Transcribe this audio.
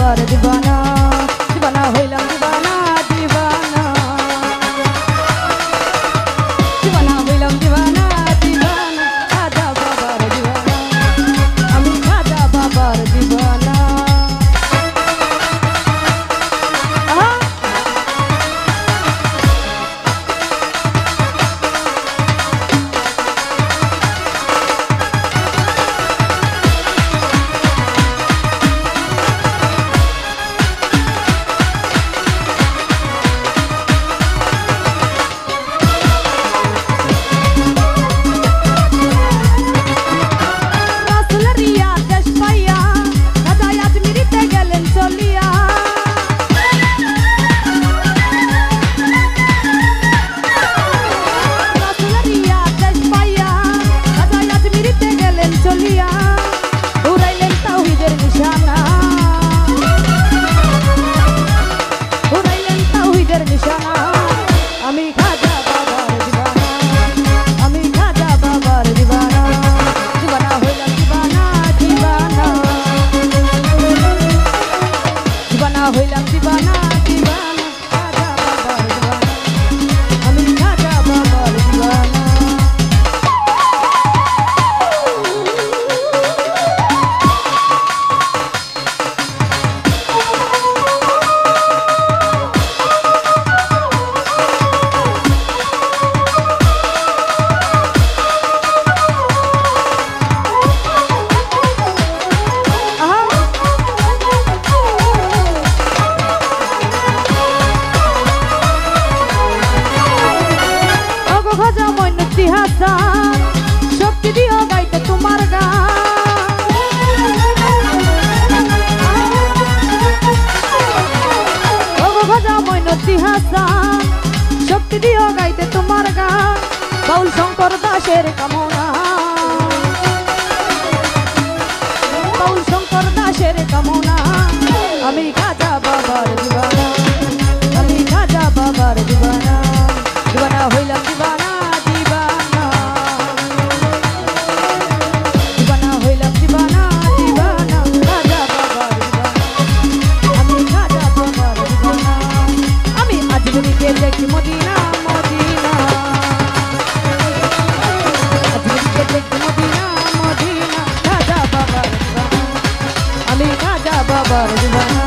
বাবার দিবানা দিবানা হইলাম দিবানা দিবানা দিবানা হইলাম দিবানা দিবানা খাজা বাবার দিবানা আমি খাজা বাবার দিবানা হইলাম দিবানা দিবানা খাজা বাবার দিবানা আমি খাজা বাবার দিবানা হাসান শক্তি দিও গাইতে তোমার গান ভাজা মৈনতি হাসান শক্তি দিও গাইতে তোমার গান বাউল শঙ্কর দাসের কামনা বাউল শঙ্কর দাসের কামনা আমি খাজা বাবার দিবানা আমি খাজা বাবার দিবানা দিবানা হইলাম দিবানা দেখি মদিনা মদিনা আজকে দেখি মদিনা মদিনা খাজা বাবার দিবানা আমি খাজা বাবার দিবানা